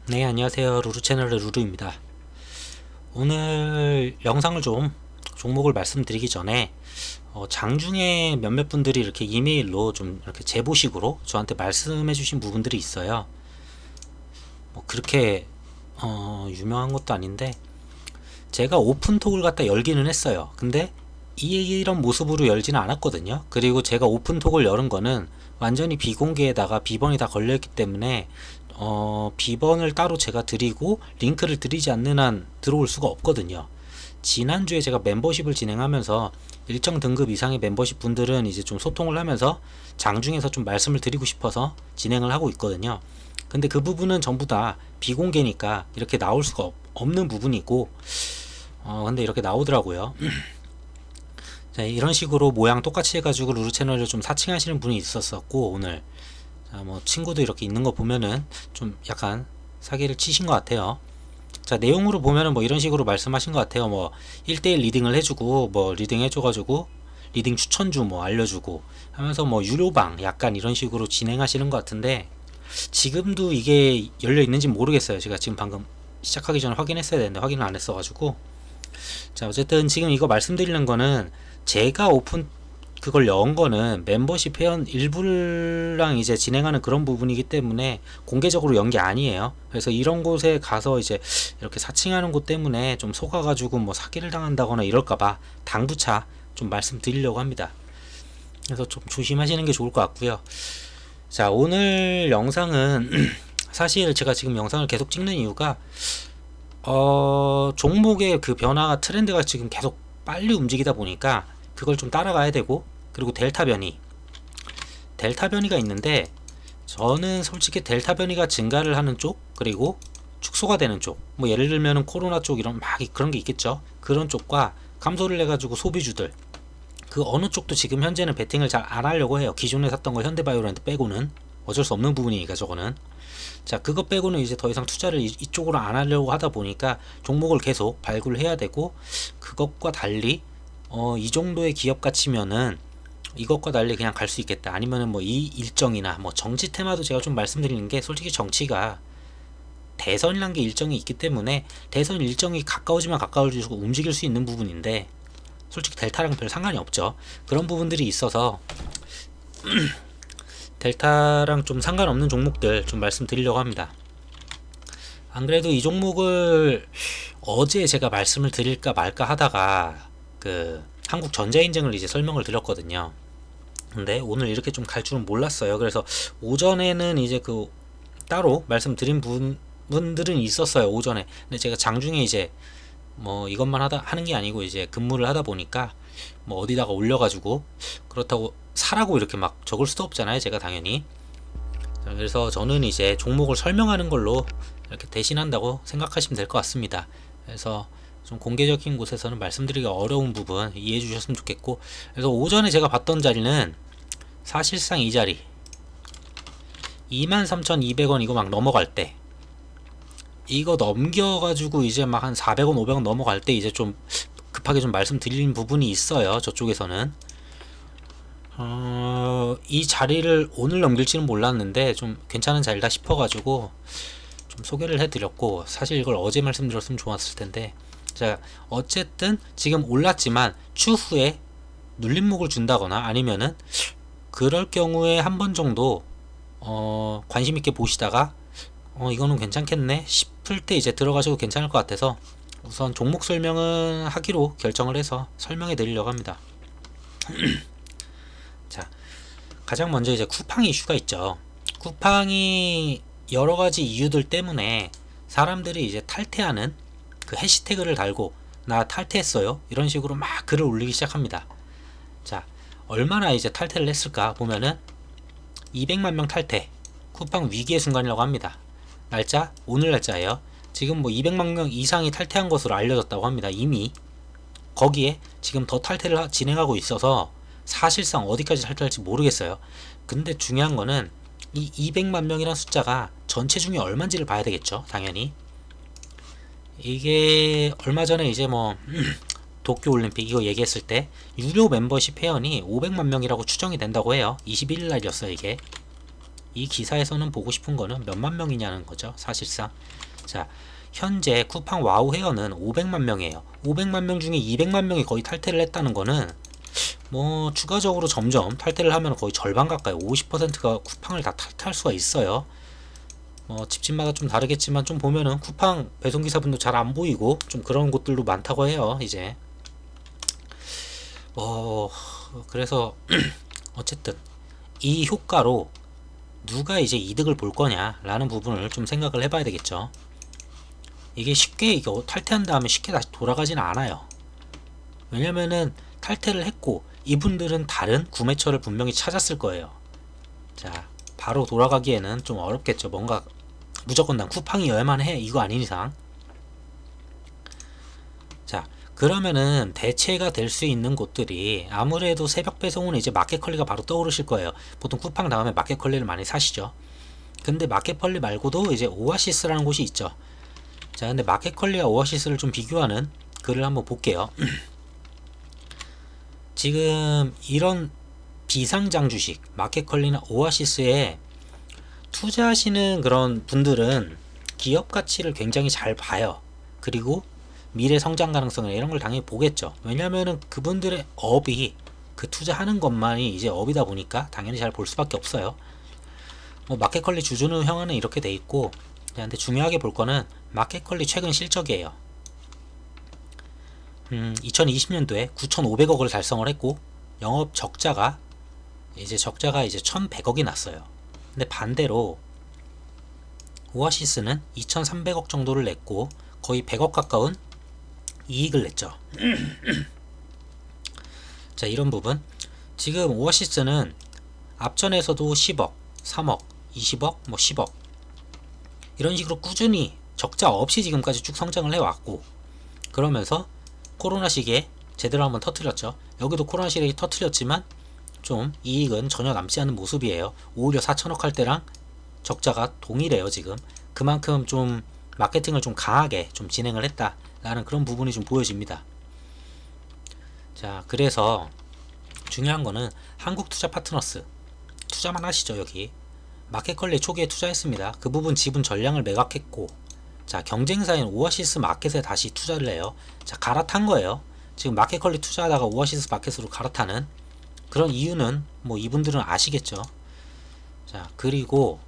네, 안녕하세요. 루루 채널의 루루입니다. 오늘 영상을 좀 종목을 말씀드리기 전에 장중에 몇몇 분들이 이렇게 이메일로 좀 이렇게 제보식으로 저한테 말씀해 주신 부분들이 있어요. 뭐 그렇게 유명한 것도 아닌데 제가 오픈톡을 갖다 열기는 했어요. 근데 이런 모습으로 열지는 않았거든요. 그리고 제가 오픈톡을 열은 거는 완전히 비공개에다가 비번이 다 걸려있기 때문에 비번을 따로 제가 드리고 링크를 드리지 않는 한 들어올 수가 없거든요. 지난주에 제가 멤버십을 진행하면서 일정 등급 이상의 멤버십 분들은 이제 좀 소통을 하면서 장중에서 좀 말씀을 드리고 싶어서 진행을 하고 있거든요. 근데 그 부분은 전부 다 비공개니까 이렇게 나올 수가 없는 부분이고 근데 이렇게 나오더라고요. 자, 이런 식으로 모양 똑같이 해가지고 루루 채널을 좀 사칭하시는 분이 있었었고, 오늘 뭐 친구도 이렇게 있는 거 보면은 좀 약간 사기를 치신 것 같아요. 자, 내용으로 보면은 뭐 이런 식으로 말씀하신 것 같아요. 뭐 1대1 리딩을 해주고 뭐 리딩 해줘가지고 리딩 추천주 뭐 알려주고 하면서 뭐 유료방 약간 이런 식으로 진행하시는 것 같은데, 지금도 이게 열려 있는지 모르겠어요. 제가 지금 방금 시작하기 전에 확인했어야 되는데 확인을 안 했어가지고. 자, 어쨌든 지금 이거 말씀드리는 거는 제가 오픈 그걸 연 거는 멤버십 회원 일부랑 이제 진행하는 그런 부분이기 때문에 공개적으로 연 게 아니에요. 그래서 이런 곳에 가서 이제 이렇게 사칭하는 곳 때문에 좀 속아가지고 뭐 사기를 당한다거나 이럴까봐 당부차 좀 말씀드리려고 합니다. 그래서 좀 조심하시는 게 좋을 것 같고요. 자, 오늘 영상은 사실 제가 지금 영상을 계속 찍는 이유가 종목의 그 변화가 트렌드가 지금 계속 빨리 움직이다 보니까 그걸 좀 따라가야 되고, 그리고 델타 변이가 있는데 저는 솔직히 델타 변이가 증가를 하는 쪽, 그리고 축소가 되는 쪽, 뭐 예를 들면 코로나 쪽 이런 막 그런 게 있겠죠. 그런 쪽과 감소를 해가지고 소비주들, 그 어느 쪽도 지금 현재는 베팅을 잘 안 하려고 해요. 기존에 샀던 거 현대바이오랜드 빼고는 어쩔 수 없는 부분이니까 저거는. 자, 그거 빼고는 이제 더 이상 투자를 이쪽으로 안 하려고 하다 보니까 종목을 계속 발굴해야 되고, 그것과 달리 이 정도의 기업 가치면은 이것과 달리 그냥 갈 수 있겠다. 아니면은 뭐 이 일정이나 뭐 정치 테마도 제가 좀 말씀드리는 게, 솔직히 정치가 대선이란 게 일정이 있기 때문에 대선 일정이 가까워지면 가까워지고 움직일 수 있는 부분인데, 솔직히 델타랑 별 상관이 없죠. 그런 부분들이 있어서 델타랑 좀 상관없는 종목들 좀 말씀드리려고 합니다. 안 그래도 이 종목을 어제 제가 말씀을 드릴까 말까 하다가 그 한국 전자인증을 이제 설명을 드렸거든요. 근데 오늘 이렇게 좀 갈 줄은 몰랐어요. 그래서 오전에는 이제 그 따로 말씀드린 분들은 있었어요, 오전에. 근데 제가 장중에 이제 뭐 이것만 하는 게 아니고 이제 근무를 하다 보니까 뭐 어디다가 올려가지고, 그렇다고 사라고 이렇게 막 적을 수도 없잖아요, 제가 당연히. 자, 그래서 저는 이제 종목을 설명하는 걸로 이렇게 대신한다고 생각하시면 될 것 같습니다. 그래서 좀 공개적인 곳에서는 말씀드리기가 어려운 부분 이해해 주셨으면 좋겠고, 그래서 오전에 제가 봤던 자리는 사실상 이 자리 23,200원 이거 막 넘어갈 때, 이거 넘겨가지고 이제 막 한 400원 500원 넘어갈 때 이제 좀 급하게 좀 말씀드린 부분이 있어요, 저쪽에서는. 이 자리를 오늘 넘길지는 몰랐는데 좀 괜찮은 자리다 싶어가지고 좀 소개를 해드렸고, 사실 이걸 어제 말씀드렸으면 좋았을 텐데. 자, 어쨌든 지금 올랐지만 추후에 눌림목을 준다거나 아니면은 그럴 경우에 한 번 정도 관심 있게 보시다가 이거는 괜찮겠네 싶을 때 이제 들어가셔도 괜찮을 것 같아서 우선 종목 설명은 하기로 결정을 해서 설명해 드리려고 합니다. 자, 가장 먼저 이제 쿠팡 이슈가 있죠. 쿠팡이 여러 가지 이유들 때문에 사람들이 이제 탈퇴하는 그 해시태그를 달고 나 탈퇴했어요 이런 식으로 막 글을 올리기 시작합니다. 자, 얼마나 이제 탈퇴를 했을까 보면은 200만 명 탈퇴, 쿠팡 위기의 순간이라고 합니다. 날짜 오늘 날짜예요. 지금 뭐 200만 명 이상이 탈퇴한 것으로 알려졌다고 합니다. 이미 거기에 지금 더 탈퇴를 진행하고 있어서 사실상 어디까지 탈퇴할지 모르겠어요. 근데 중요한 거는 이 200만 명이란 숫자가 전체 중에 얼마인지를 봐야 되겠죠, 당연히. 이게 얼마 전에 이제 뭐 도쿄올림픽 이거 얘기했을 때 유료 멤버십 회원이 500만 명이라고 추정이 된다고 해요. 21일 날이었어요, 이게. 이 기사에서는 보고 싶은 거는 몇만 명이냐는 거죠, 사실상. 자, 현재 쿠팡 와우 회원은 500만 명이에요. 500만 명 중에 200만 명이 거의 탈퇴를 했다는 거는 뭐 추가적으로 점점 탈퇴를 하면 거의 절반 가까이 50%가 쿠팡을 다 탈퇴할 수가 있어요. 집집마다 좀 다르겠지만 좀 보면은 쿠팡 배송기사분도 잘 안 보이고 좀 그런 곳들도 많다고 해요. 이제 그래서 어쨌든 이 효과로 누가 이제 이득을 볼 거냐 라는 부분을 좀 생각을 해봐야 되겠죠. 이게 쉽게 이거 탈퇴한 다음에 쉽게 다시 돌아가지는 않아요. 왜냐면은 탈퇴를 했고 이분들은 다른 구매처를 분명히 찾았을 거예요. 자, 바로 돌아가기에는 좀 어렵겠죠. 뭔가 무조건 난 쿠팡이어야만 해 이거 아닌 이상. 자, 그러면은 대체가 될 수 있는 곳들이 아무래도 새벽 배송은 이제 마켓컬리가 바로 떠오르실 거예요. 보통 쿠팡 다음에 마켓컬리를 많이 사시죠. 근데 마켓컬리 말고도 이제 오아시스라는 곳이 있죠. 자, 근데 마켓컬리와 오아시스를 좀 비교하는 글을 한번 볼게요. 지금 이런 비상장 주식 마켓컬리나 오아시스에 투자하시는 그런 분들은 기업 가치를 굉장히 잘 봐요. 그리고 미래 성장 가능성이나 이런 걸 당연히 보겠죠. 왜냐면은 그분들의 업이 그 투자하는 것만이 이제 업이다 보니까 당연히 잘 볼 수밖에 없어요. 마켓컬리 주주는 형안은 이렇게 돼 있고, 근데 중요하게 볼 거는 마켓컬리 최근 실적이에요. 2020년도에 9,500억을 달성을 했고 영업 적자가 이제 1,100억이 났어요. 근데 반대로 오아시스는 2,300억 정도를 냈고 거의 100억 가까운 이익을 냈죠. 자, 이런 부분 지금 오아시스는 앞전에서도 10억, 3억, 20억, 10억 이런 식으로 꾸준히 적자 없이 지금까지 쭉 성장을 해왔고, 그러면서 코로나 시기에 제대로 한번 터트렸죠. 여기도 코로나 시기에 터트렸지만 좀 이익은 전혀 남지 않는 모습이에요. 오히려 4천억 할 때랑 적자가 동일해요. 지금 그만큼 좀 마케팅을 좀 강하게 좀 진행을 했다라는 그런 부분이 좀 보여집니다. 자, 그래서 중요한 거는 한국투자파트너스 투자만 하시죠. 여기 마켓컬리 초기에 투자했습니다. 그 부분 지분 전량을 매각했고, 자, 경쟁사인 오아시스 마켓에 다시 투자를 해요. 자, 갈아탄 거예요. 지금 마켓컬리 투자하다가 오아시스 마켓으로 갈아타는 그런 이유는 뭐 이분들은 아시겠죠. 자, 그리고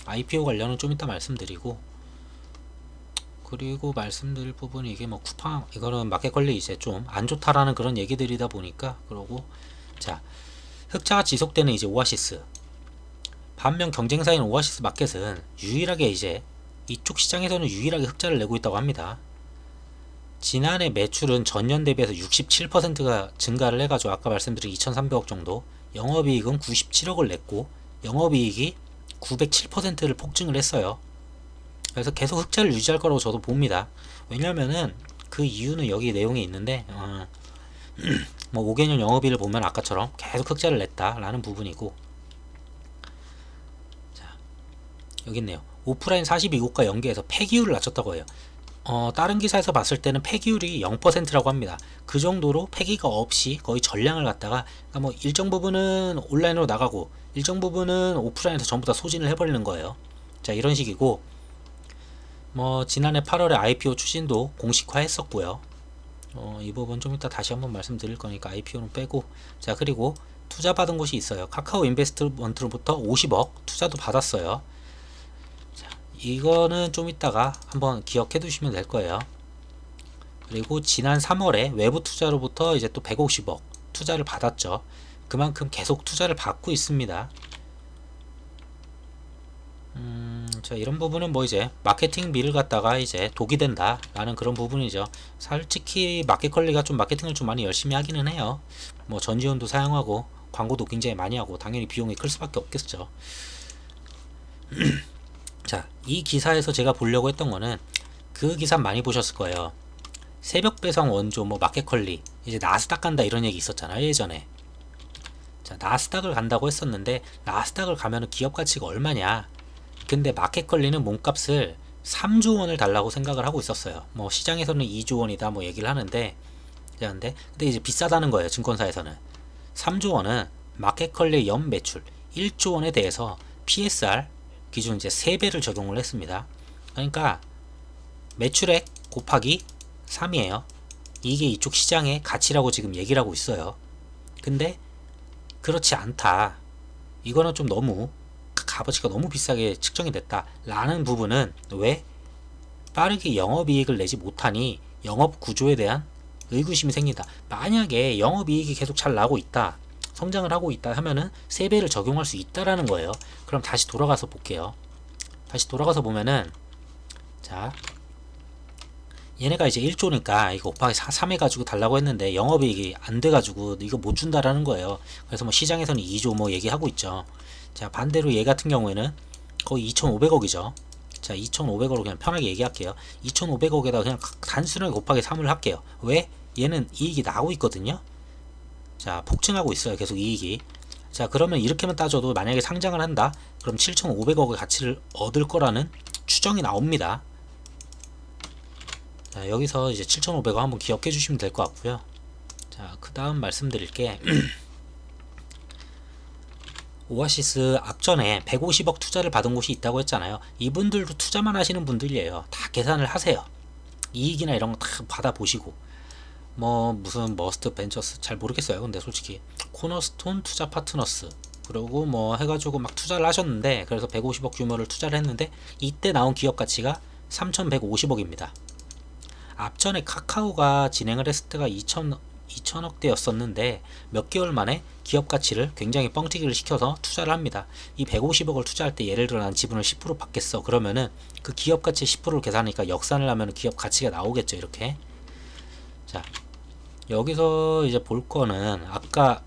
IPO 관련은 좀 이따 말씀드리고, 그리고 말씀드릴 부분이 이게 뭐 쿠팡 이거는 마켓컬리 이제 좀 안 좋다라는 그런 얘기들이다 보니까 그러고, 자, 흑자가 지속되는 이제 오아시스, 반면 경쟁사인 오아시스 마켓은 유일하게 이제 이쪽 시장에서는 유일하게 흑자를 내고 있다고 합니다. 지난해 매출은 전년 대비해서 67%가 증가를 해가지고 아까 말씀드린 2,300억 정도, 영업이익은 97억을 냈고 영업이익이 907%를 폭증을 했어요. 그래서 계속 흑자를 유지할 거라고 저도 봅니다. 왜냐면은 그 이유는 여기 내용에 있는데 뭐 5개년 영업이익을 보면 아까처럼 계속 흑자를 냈다라는 부분이고, 자, 여기 있네요. 오프라인 42국가 연계해서 폐기율을 낮췄다고 해요. 다른 기사에서 봤을 때는 폐기율이 0%라고 합니다. 그 정도로 폐기가 없이 거의 전량을 갖다가, 그러니까 뭐 일정 부분은 온라인으로 나가고 일정 부분은 오프라인에서 전부 다 소진을 해버리는 거예요. 자, 이런 식이고, 뭐 지난해 8월에 IPO 추진도 공식화했었고요. 이 부분 좀 이따 다시 한번 말씀드릴 거니까 IPO는 빼고, 자, 그리고 투자 받은 곳이 있어요. 카카오 인베스트먼트로부터 50억 투자도 받았어요. 자, 이거는 좀 이따가 한번 기억해 두시면 될 거예요. 그리고 지난 3월에 외부 투자로부터 이제 또 150억 투자를 받았죠. 그만큼 계속 투자를 받고 있습니다. 자, 이런 부분은 뭐 이제 마케팅 비를 갖다가 이제 독이 된다 라는 그런 부분이죠. 솔직히 마켓컬리가 좀 마케팅을 좀 많이 열심히 하기는 해요. 뭐 전지현도 사용하고 광고도 굉장히 많이 하고 당연히 비용이 클 수밖에 없겠죠. 자, 이 기사에서 제가 보려고 했던 거는 그 기사 많이 보셨을 거예요. 새벽 배송 원조 뭐 마켓컬리 이제 나스닥 간다 이런 얘기 있었잖아요, 예전에. 자, 나스닥을 간다고 했었는데 나스닥을 가면은 기업 가치가 얼마냐, 근데 마켓컬리는 몸값을 3조 원을 달라고 생각을 하고 있었어요. 뭐 시장에서는 2조 원이다 뭐 얘기를 하는데, 근데 이제 비싸다는 거예요. 증권사에서는 3조 원은 마켓컬리의 연 매출 1조 원에 대해서 PSR 기준 이제 3배를 적용을 했습니다. 그러니까 매출액 곱하기 3이에요. 이게 이쪽 시장의 가치라고 지금 얘기를 하고 있어요. 근데 그렇지 않다. 이거는 좀 너무 값어치가 너무 비싸게 측정이 됐다 라는 부분은 왜 빠르게 영업이익을 내지 못하니 영업 구조에 대한 의구심이 생긴다. 만약에 영업이익이 계속 잘 나고 있다, 성장을 하고 있다 하면은 3배를 적용할 수 있다라는 거예요. 그럼 다시 돌아가서 볼게요. 다시 돌아가서 보면은, 자, 얘네가 이제 1조니까 이거 곱하기 3 해가지고 달라고 했는데 영업이익이 안 돼가지고 이거 못 준다라는 거예요. 그래서 뭐 시장에서는 2조 뭐 얘기하고 있죠. 자, 반대로 얘 같은 경우에는 거의 2,500억이죠. 자, 2,500억으로 그냥 편하게 얘기할게요. 2,500억에다가 그냥 단순하게 곱하기 3을 할게요. 왜? 얘는 이익이 나고 있거든요. 자, 폭증하고 있어요. 계속 이익이. 자, 그러면 이렇게만 따져도 만약에 상장을 한다, 그럼 7,500억의 가치를 얻을 거라는 추정이 나옵니다. 자, 여기서 이제 7,500억 한번 기억해 주시면 될 것 같고요. 자, 그 다음 말씀드릴게 오아시스 앞전에 150억 투자를 받은 곳이 있다고 했잖아요. 이분들도 투자만 하시는 분들이에요. 다 계산을 하세요. 이익이나 이런 거 다 받아보시고, 뭐 무슨 머스트 벤처스 잘 모르겠어요. 근데 솔직히 코너스톤 투자 파트너스 그리고 뭐 해가지고 막 투자를 하셨는데, 그래서 150억 규모를 투자를 했는데 이때 나온 기업 가치가 3,150억입니다. 앞전에 카카오가 진행을 했을 때가 2천억대였었는데 몇 개월 만에 기업 가치를 굉장히 뻥튀기를 시켜서 투자를 합니다. 이 150억을 투자할 때 예를 들어 난 지분을 10% 받겠어. 그러면은 그 기업 가치 10%를 계산하니까 역산을 하면 기업 가치가 나오겠죠. 이렇게. 자, 여기서 이제 볼 거는 아까,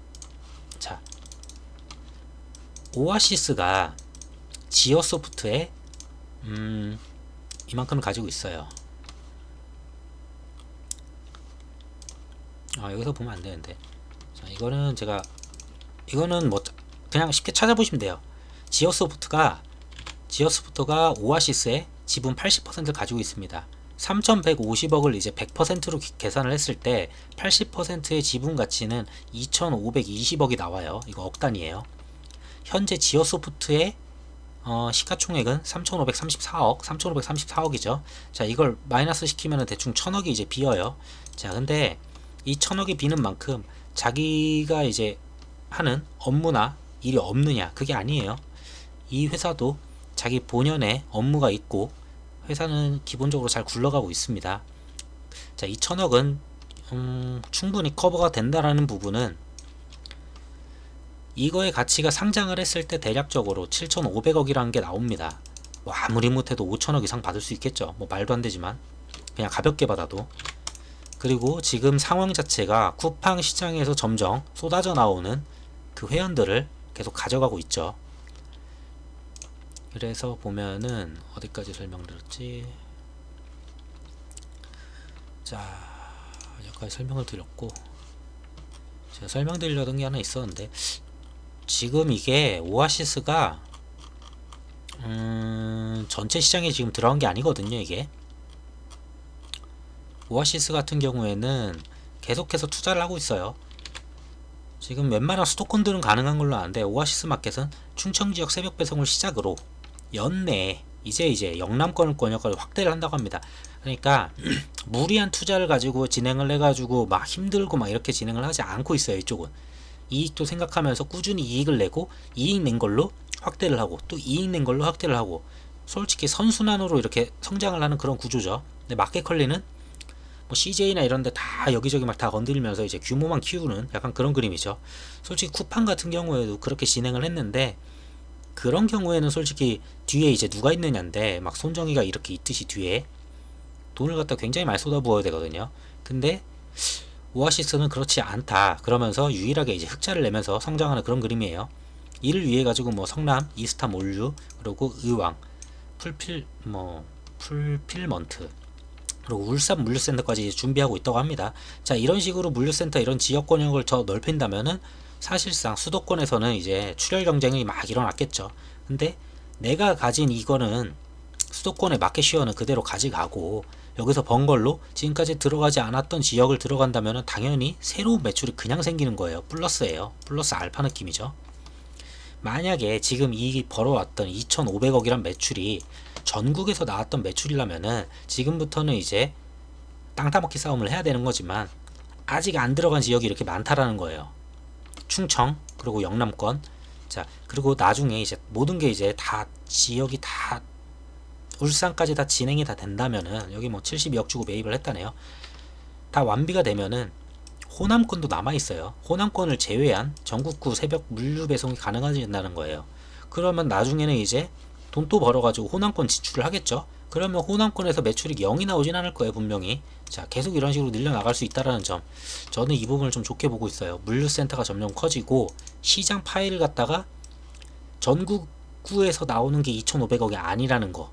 자, 오아시스가 지어소프트에 이만큼을 가지고 있어요. 여기서 보면 안 되는데. 자, 이거는 뭐 그냥 쉽게 찾아보시면 돼요. 지어소프트가 오아시스의 지분 80%를 가지고 있습니다. 3,150억을 이제 100%로 계산을 했을 때 80%의 지분 가치는 2,520억이 나와요. 이거 억 단위예요. 현재 지어소프트의 시가총액은 3,534억이죠. 자, 이걸 마이너스 시키면 대충 1,000억이 이제 비어요. 자, 근데 이 1,000억이 비는 만큼 자기가 이제 하는 업무나 일이 없느냐, 그게 아니에요. 이 회사도 자기 본연의 업무가 있고 회사는 기본적으로 잘 굴러가고 있습니다. 자, 이 1,000억은 충분히 커버가 된다라는 부분은 이거의 가치가 상장을 했을 때 대략적으로 7,500억이라는 게 나옵니다. 뭐 아무리 못해도 5,000억 이상 받을 수 있겠죠. 뭐 말도 안 되지만 그냥 가볍게 받아도. 그리고 지금 상황 자체가 쿠팡 시장에서 점점 쏟아져 나오는 그 회원들을 계속 가져가고 있죠. 그래서 보면은 어디까지 설명드렸지? 자, 여기까지 설명을 드렸고, 제가 설명드리려던 게 하나 있었는데, 지금 이게 오아시스가 전체 시장에 지금 들어간 게 아니거든요. 이게 오아시스 같은 경우에는 계속해서 투자를 하고 있어요. 지금 웬만한 수도권들은 가능한 걸로 아는데 오아시스 마켓은 충청지역 새벽 배송을 시작으로 연내에 이제 영남권을 확대를 한다고 합니다. 그러니까 무리한 투자를 가지고 진행을 해가지고 막 힘들고 막 이렇게 진행을 하지 않고 있어요. 이쪽은 이익도 생각하면서 꾸준히 이익을 내고, 이익 낸 걸로 확대를 하고, 또 이익 낸 걸로 확대를 하고, 솔직히 선순환으로 이렇게 성장을 하는 그런 구조죠. 근데 마켓컬리는 뭐 CJ나 이런데 다 여기저기 막 다 건드리면서 이제 규모만 키우는 약간 그런 그림이죠. 솔직히 쿠팡 같은 경우에도 그렇게 진행을 했는데, 그런 경우에는 솔직히 뒤에 이제 누가 있느냐인데, 막 손정희가 이렇게 있듯이 뒤에 돈을 갖다 굉장히 많이 쏟아부어야 되거든요. 근데 오아시스는 그렇지 않다. 그러면서 유일하게 이제 흑자를 내면서 성장하는 그런 그림이에요. 이를 위해 가지고 뭐 성남, 이스타 몰류, 그리고 의왕, 풀필먼트, 그리고 울산 물류센터까지 준비하고 있다고 합니다. 자, 이런 식으로 물류센터 이런 지역 권역을 더 넓힌다면은 사실상 수도권에서는 이제 출혈 경쟁이 막 일어났겠죠. 근데 내가 가진 이거는 수도권의 마켓시어는 그대로 가져가고, 여기서 번 걸로 지금까지 들어가지 않았던 지역을 들어간다면 당연히 새로운 매출이 그냥 생기는 거예요. 플러스예요. 플러스 알파 느낌이죠. 만약에 지금 이 벌어왔던 2,500억이란 매출이 전국에서 나왔던 매출이라면은 지금부터는 이제 땅 따먹기 싸움을 해야 되는 거지만 아직 안 들어간 지역이 이렇게 많다라는 거예요. 충청, 그리고 영남권. 자, 그리고 나중에 이제 모든 게 이제 다 지역이 다 울산까지 다 진행이 다 된다면은 여기 뭐 72억 주고 매입을 했다네요. 다 완비가 되면은 호남권도 남아있어요. 호남권을 제외한 전국구 새벽 물류 배송이 가능해진다는 거예요. 그러면 나중에는 이제 돈 또 벌어가지고 호남권 지출을 하겠죠. 그러면 호남권에서 매출이 0이 나오진 않을 거예요, 분명히. 자, 계속 이런 식으로 늘려나갈 수 있다는 점, 저는 이 부분을 좀 좋게 보고 있어요. 물류센터가 점점 커지고 시장 파일을 갖다가 전국구에서 나오는 게 2,500억이 아니라는 거,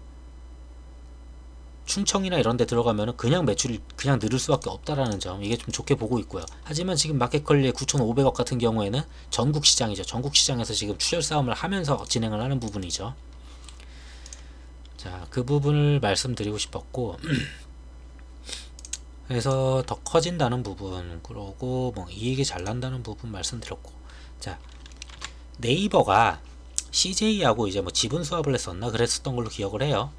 충청이나 이런 데 들어가면은 그냥 매출이 그냥 늘을 수밖에 없다라는 점, 이게 좀 좋게 보고 있고요. 하지만 지금 마켓컬리의 9,500억 같은 경우에는 전국 시장이죠. 전국 시장에서 지금 추절 싸움을 하면서 진행을 하는 부분이죠. 자, 그 부분을 말씀드리고 싶었고 그래서 더 커진다는 부분, 그러고 뭐 이익이 잘 난다는 부분 말씀드렸고, 자, 네이버가 CJ하고 이제 뭐 지분 수합을 했었나 그랬었던 걸로 기억을 해요.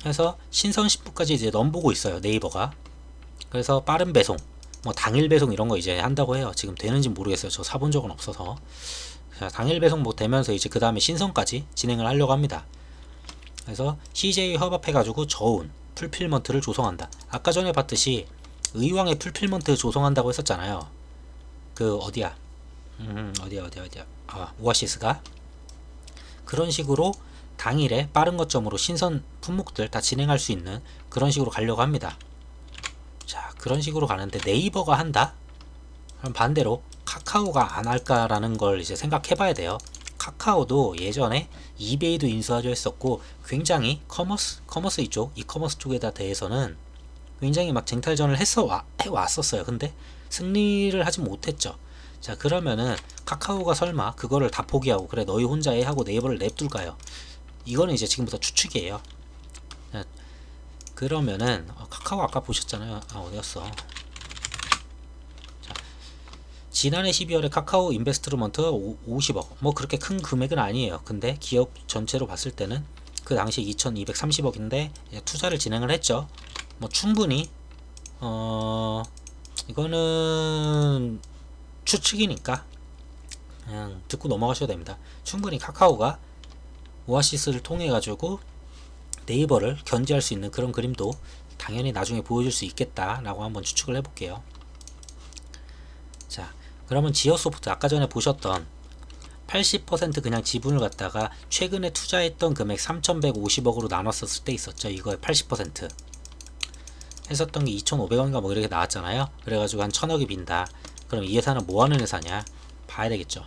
그래서 신선 10부까지 이제 넘보고 있어요, 네이버가. 그래서 빠른 배송, 뭐 당일 배송 이런 거 이제 한다고 해요. 지금 되는지 모르겠어요. 저 사본 적은 없어서. 자, 당일 배송 뭐 되면서 이제 그 다음에 신선까지 진행을 하려고 합니다. 그래서 CJ 협업해가지고 저온 풀필먼트를 조성한다. 아까 전에 봤듯이 의왕에 풀필먼트 조성한다고 했었잖아요. 그 어디야? 어디야? 아, 오아시스가 그런 식으로 당일에 빠른 거점으로 신선 품목들 다 진행할 수 있는 그런 식으로 가려고 합니다. 자, 그런 식으로 가는데 네이버가 한다? 그럼 반대로 카카오가 안 할까라는 걸 이제 생각해 봐야 돼요. 카카오도 예전에 이베이도 인수하려 했었고 굉장히 커머스 이쪽, 이커머스 쪽에다 대해서는 굉장히 막 쟁탈전을 해왔었어요. 근데 승리를 하지 못했죠. 자, 그러면은 카카오가 설마 그거를 다 포기하고 그래 너희 혼자 해 하고 네이버를 냅둘까요? 이거는 이제 지금부터 추측이에요. 자, 그러면은 카카오 아까 보셨잖아요. 아, 어디였어? 지난해 12월에 카카오 인베스트먼트가 50억, 뭐 그렇게 큰 금액은 아니에요. 근데 기업 전체로 봤을 때는 그 당시 2230억인데 투자를 진행을 했죠. 뭐 충분히 이거는 추측이니까 그냥 듣고 넘어가셔도 됩니다. 충분히 카카오가 오아시스를 통해 가지고 네이버를 견제할 수 있는 그런 그림도 당연히 나중에 보여줄 수 있겠다라고 한번 추측을 해볼게요. 자, 그러면 지어소프트 아까 전에 보셨던 80% 그냥 지분을 갖다가 최근에 투자했던 금액 3,150억으로 나눴었을 때 있었죠. 이거의 80% 했었던 게 2,500원인가 뭐 이렇게 나왔잖아요. 그래가지고 한 1,000억이 빈다. 그럼 이 회사는 뭐 하는 회사냐 봐야 되겠죠.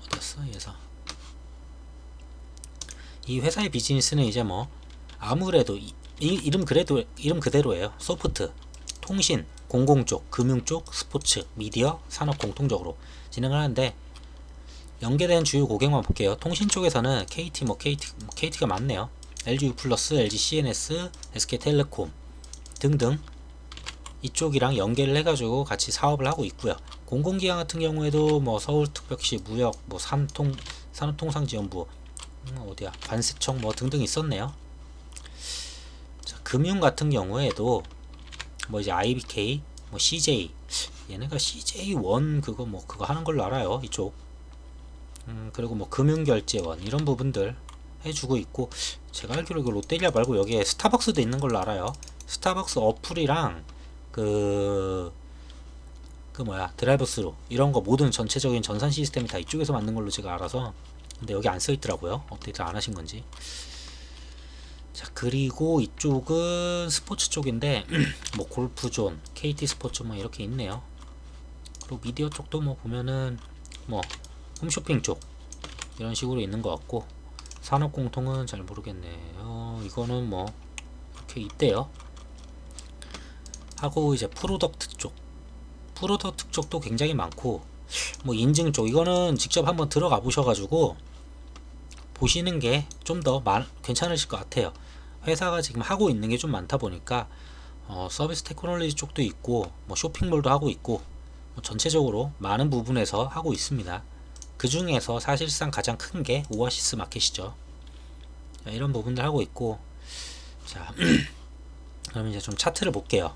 어디였어 이 회사? 이 회사의 비즈니스는 이제 뭐 아무래도 이름 그대로예요. 소프트, 통신, 공공 쪽, 금융 쪽, 스포츠, 미디어, 산업 공통적으로 진행을 하는데 연계된 주요 고객만 볼게요. 통신 쪽에서는 KT가 많네요. LG U+, LG CNS, SK텔레콤 등등 이쪽이랑 연계를 해가지고 같이 사업을 하고 있고요. 공공기관 같은 경우에도 뭐 서울특별시, 무역, 뭐 산업통상지원부, 어디야, 관세청 뭐 등등 있었네요. 자, 금융 같은 경우에도 뭐 이제 IBK, 뭐 CJ, 얘네가 CJ1 그거 하는 걸로 알아요. 이쪽. 그리고 뭐 금융결제원 이런 부분들 해주고 있고, 제가 알기로 이거 롯데리아 말고 여기에 스타벅스도 있는 걸로 알아요. 스타벅스 어플이랑 드라이브스루 이런 거 모든 전체적인 전산 시스템이 다 이쪽에서 만든 걸로 제가 알아서. 근데 여기 안 써 있더라고요. 업데이트 안 하신 건지. 자, 그리고 이쪽은 스포츠 쪽인데 뭐 골프존, KT 스포츠 뭐 이렇게 있네요. 그리고 미디어 쪽도 뭐 보면은 뭐 홈쇼핑 쪽 이런 식으로 있는 것 같고, 산업 공통은 잘 모르겠네요. 이거는 뭐 이렇게 있대요. 하고 이제 프로덕트 쪽도 굉장히 많고, 뭐 인증 쪽 이거는 직접 한번 들어가 보셔가지고 보시는 게 좀 더 괜찮으실 것 같아요. 회사가 지금 하고 있는 게 좀 많다 보니까 서비스 테크놀로지 쪽도 있고 뭐 쇼핑몰도 하고 있고 뭐 전체적으로 많은 부분에서 하고 있습니다. 그 중에서 사실상 가장 큰 게 오아시스 마켓이죠. 자, 이런 부분들 하고 있고, 자 그럼 이제 좀 차트를 볼게요.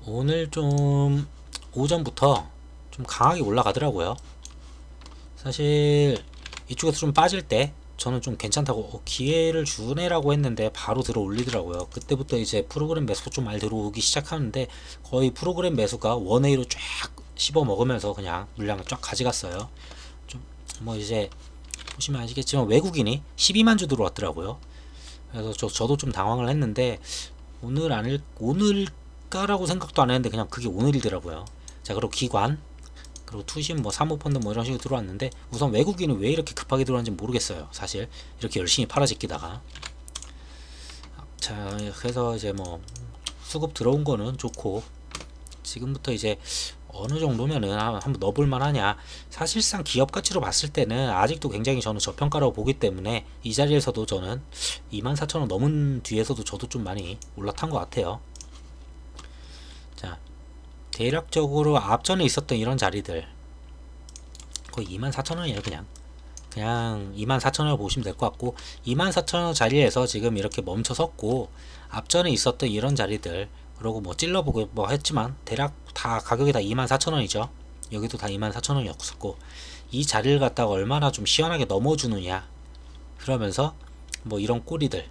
오늘 좀 오전부터 좀 강하게 올라가더라고요. 사실 이쪽에서 좀 빠질 때 저는 좀 괜찮다고 기회를 주네라고 했는데 바로 들어 올리더라고요. 그때부터 이제 프로그램 매수가 좀 많이 들어오기 시작하는데 거의 프로그램 매수가 원웨이로 쫙 씹어 먹으면서 그냥 물량을 쫙 가져갔어요. 좀 뭐 이제 보시면 아시겠지만 외국인이 12만 주 들어왔더라고요. 그래서 저도 좀 당황을 했는데 오늘까라고 생각도 안 했는데 그냥 그게 오늘이더라고요. 자, 그리고 기관, 그리고 투신, 뭐 사모펀드 뭐 이런 식으로 들어왔는데 우선 외국인은 왜 이렇게 급하게 들어왔는지 모르겠어요. 사실 이렇게 열심히 팔아제끼다가. 자, 그래서 이제 뭐 수급 들어온 거는 좋고, 지금부터 이제 어느 정도면은 한번 넣어볼만 하냐. 사실상 기업 가치로 봤을 때는 아직도 굉장히 저는 저평가라고 보기 때문에 이 자리에서도 저는 24,000원 넘은 뒤에서도 저도 좀 많이 올라탄 것 같아요. 자, 대략적으로 앞전에 있었던 이런 자리들 거의 24,000원이에요. 그냥 24,000원을 보시면 될 것 같고, 24,000원 자리에서 지금 이렇게 멈춰 섰고, 앞전에 있었던 이런 자리들, 그리고 뭐 찔러보고 뭐 했지만 대략 다 가격이 다 24,000원이죠. 여기도 다 24,000원이었고, 이 자리를 갖다가 얼마나 좀 시원하게 넘어주느냐, 그러면서 뭐 이런 꼬리들,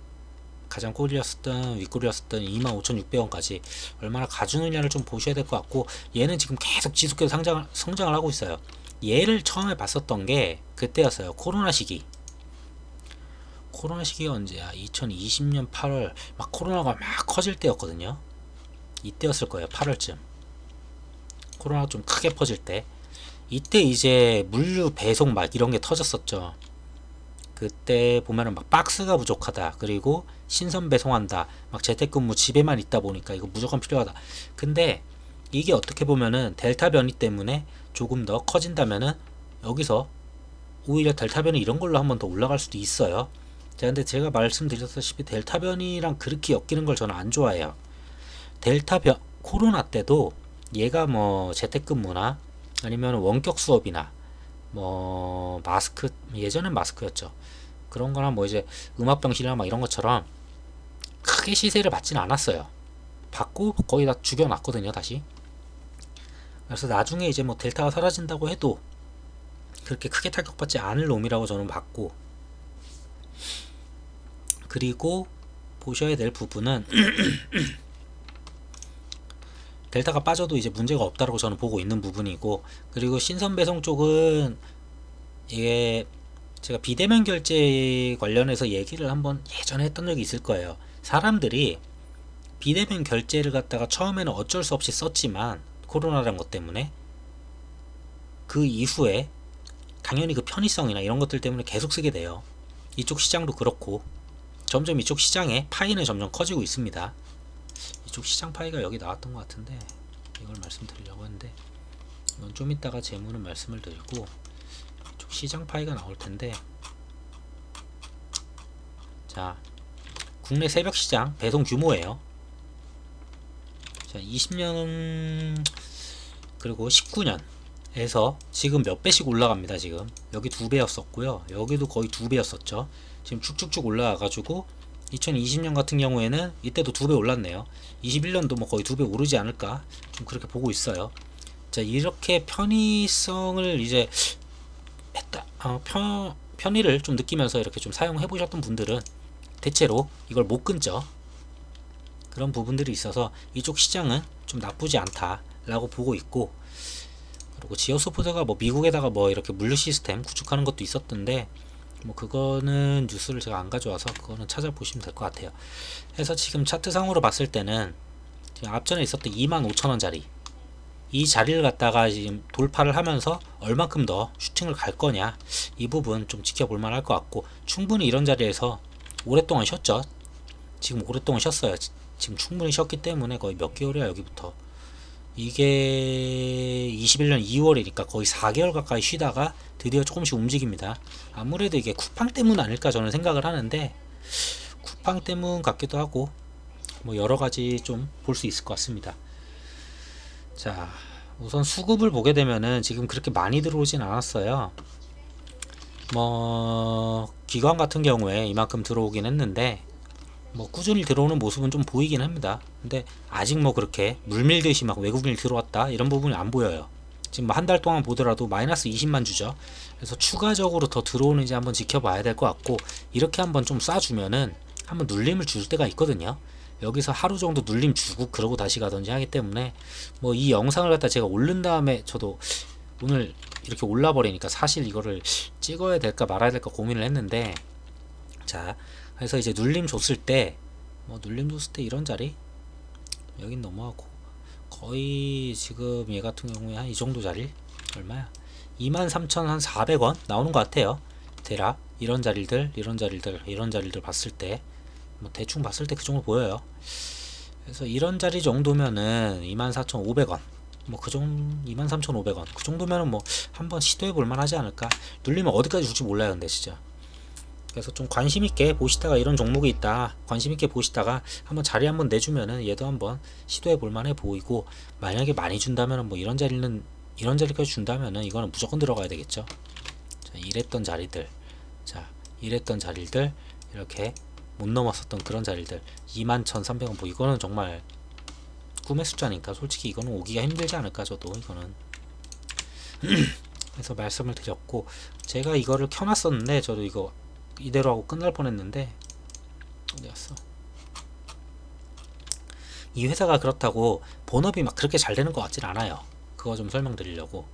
가장 꼬리였었던 윗꼬리였었던 25,600원까지 얼마나 가주느냐를 좀 보셔야 될 것 같고, 얘는 지금 계속 지속해서 성장을 하고 있어요. 얘를 처음에 봤었던 게 그때였어요. 코로나 시기가 언제야? 2020년 8월 막 코로나가 막 커질 때였거든요. 이때였을 거예요. 8월쯤 코로나가 좀 크게 퍼질 때, 이때 이제 물류 배송 막 이런 게 터졌었죠. 그때 보면은 막 박스가 부족하다, 그리고 신선 배송한다, 막 재택근무 집에만 있다 보니까 이거 무조건 필요하다. 근데 이게 어떻게 보면은 델타 변이 때문에 조금 더 커진다면은 여기서 오히려 델타 변이 이런 걸로 한번 더 올라갈 수도 있어요. 자, 근데 제가 말씀드렸다시피 델타 변이랑 그렇게 엮이는 걸 저는 안 좋아해요. 코로나 때도 얘가 뭐 재택근무나 아니면 원격 수업이나 뭐 마스크, 예전엔 마스크였죠. 그런 거나 뭐 이제 음압병실이나 막 이런 것처럼 크게 시세를 받지는 않았어요. 받고 거의 다 죽여놨거든요, 다시. 그래서 나중에 이제 뭐 델타가 사라진다고 해도 그렇게 크게 타격받지 않을 놈이라고 저는 봤고, 그리고 보셔야 될 부분은 델타가 빠져도 이제 문제가 없다라고 저는 보고 있는 부분이고, 그리고 신선 배송 쪽은 이게 제가 비대면 결제 관련해서 얘기를 한번 예전에 했던 적이 있을 거예요. 사람들이 비대면 결제를 갖다가 처음에는 어쩔 수 없이 썼지만 코로나라는 것 때문에 그 이후에 당연히 그 편의성이나 이런 것들 때문에 계속 쓰게 돼요. 이쪽 시장도 그렇고 점점 이쪽 시장의 파이는 점점 커지고 있습니다. 이쪽 시장 파이가 여기 나왔던 것 같은데 이걸 말씀드리려고 했는데, 이건 좀 이따가 재무는 말씀을 드리고 이쪽 시장 파이가 나올 텐데, 자, 국내 새벽 시장 배송 규모예요. 자, 20년 그리고 19년에서 지금 몇 배씩 올라갑니다. 지금 여기 2배였었고요, 여기도 거의 2배였었죠. 지금 쭉쭉쭉 올라와가지고 2020년 같은 경우에는 이때도 2배 올랐네요. 21년도 뭐 거의 2배 오르지 않을까 좀 그렇게 보고 있어요. 자, 이렇게 편의성을 이제 편의를 좀 느끼면서 이렇게 좀 사용해 보셨던 분들은 대체로 이걸 못 끊죠. 그런 부분들이 있어서 이쪽 시장은 좀 나쁘지 않다 라고 보고 있고, 그리고 지오소프트가 뭐 미국에다가 뭐 이렇게 물류 시스템 구축하는 것도 있었던데 뭐 그거는 뉴스를 제가 안 가져와서 그거는 찾아보시면 될 것 같아요. 그래서 지금 차트상으로 봤을 때는 지금 앞전에 있었던 25,000원짜리 이 자리를 갖다가 지금 돌파를 하면서 얼만큼 더 슈팅을 갈 거냐, 이 부분 좀 지켜볼 만할 것 같고, 충분히 이런 자리에서 오랫동안 쉬었죠. 지금 오랫동안 쉬었어요. 지금 충분히 쉬었기 때문에 거의 몇 개월이야 여기부터. 이게 21년 2월이니까 거의 4개월 가까이 쉬다가 드디어 조금씩 움직입니다. 아무래도 이게 쿠팡 때문 아닐까 저는 생각을 하는데, 쿠팡 때문 같기도 하고 뭐 여러가지 좀 볼 수 있을 것 같습니다. 자, 우선 수급을 보게 되면은 지금 그렇게 많이 들어오진 않았어요. 뭐 기관 같은 경우에 이만큼 들어오긴 했는데 뭐 꾸준히 들어오는 모습은 좀 보이긴 합니다. 근데 아직 뭐 그렇게 물밀듯이 막 외국인이 들어왔다 이런 부분이 안 보여요. 지금 한 달 동안 보더라도 마이너스 20만 주죠. 그래서 추가적으로 더 들어오는지 한번 지켜봐야 될 것 같고, 이렇게 한번 좀 쏴주면은 한번 눌림을 줄 때가 있거든요. 여기서 하루 정도 눌림 주고 그러고 다시 가든지 하기 때문에 뭐 이 영상을 갖다 제가 올린 다음에 저도 오늘 이렇게 올라 버리니까 사실 이거를 찍어야 될까 말아야 될까 고민을 했는데, 자 그래서 이제 눌림 줬을 때 뭐 눌림 줬을 때 이런 자리 여긴 넘어가고 거의 지금 얘 같은 경우에 한 이 정도 자리 얼마야 23,400원 나오는 것 같아요. 대략 이런 자리들 이런 자리들 이런 자리들 봤을 때 뭐 대충 봤을 때 그 정도 보여요. 그래서 이런 자리 정도면은 24,500원 뭐 그 정도 23,500원 그 정도면은 뭐 한번 시도해 볼 만하지 않을까. 눌리면 어디까지 줄지 몰라요 근데 진짜. 그래서 좀 관심있게 보시다가 이런 종목이 있다 관심있게 보시다가 한번 자리 한번 내주면은 얘도 한번 시도해 볼 만해 보이고, 만약에 많이 준다면은 뭐 이런 자리까지 준다면은 이거는 무조건 들어가야 되겠죠. 자, 이랬던 자리들, 자 이랬던 자리들 이렇게 못 넘었었던 그런 자리들 21,300원 뭐 이거는 정말 꿈의 숫자니까 솔직히 이거는 오기가 힘들지 않을까 저도 이거는. 그래서 말씀을 드렸고, 제가 이거를 켜놨었는데 저도 이거 이대로 하고 끝날 뻔했는데 어디 갔어. 이 회사가 그렇다고 본업이 막 그렇게 잘 되는 것 같진 않아요. 그거 좀 설명드리려고.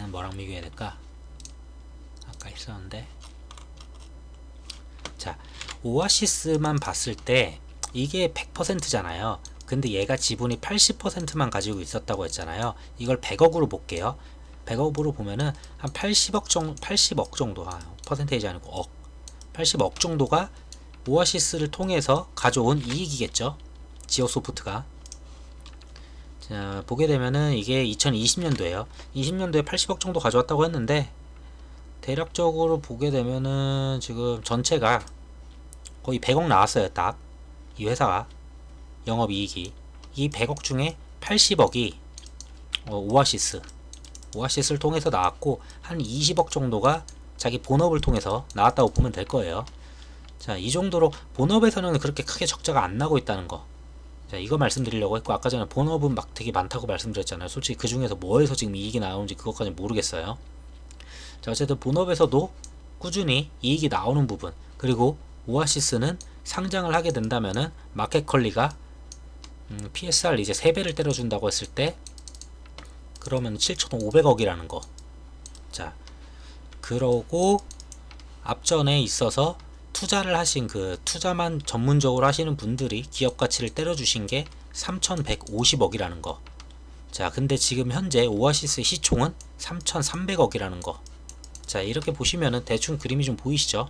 뭐랑 비교해야 될까? 아까 있었는데, 자 오아시스만 봤을 때 이게 100%잖아요 근데 얘가 지분이 80%만 가지고 있었다고 했잖아요. 이걸 100억으로 볼게요. 100억으로 보면은 한 80억 정도, 퍼센테이지 아니고 억, 80억 정도가 오아시스를 통해서 가져온 이익이겠죠. 지오소프트가. 자 보게 되면은 이게 2020년도에요 20년도에 80억 정도 가져왔다고 했는데, 대략적으로 보게 되면은 지금 전체가 거의 100억 나왔어요. 딱 이 회사가 영업이익이 이 100억 중에 80억이 오아시스를 통해서 나왔고, 한 20억 정도가 자기 본업을 통해서 나왔다고 보면 될 거예요. 자, 이 정도로 본업에서는 그렇게 크게 적자가 안 나고 있다는 거. 자, 이거 말씀드리려고 했고, 아까 전에 본업은 막 되게 많다고 말씀드렸잖아요. 솔직히 그 중에서 뭐에서 지금 이익이 나오는지 그것까지는 모르겠어요. 자, 어쨌든 본업에서도 꾸준히 이익이 나오는 부분, 그리고 오아시스는 상장을 하게 된다면은 마켓컬리가 PSR 이제 3배를 때려준다고 했을 때 그러면 7,500억이라는 거. 자, 그러고 앞전에 있어서 투자를 하신 그 투자만 전문적으로 하시는 분들이 기업 가치를 때려주신 게 3,150억이라는 거. 자, 근데 지금 현재 오아시스의 시총은 3,300억이라는 거. 자, 이렇게 보시면은 대충 그림이 좀 보이시죠?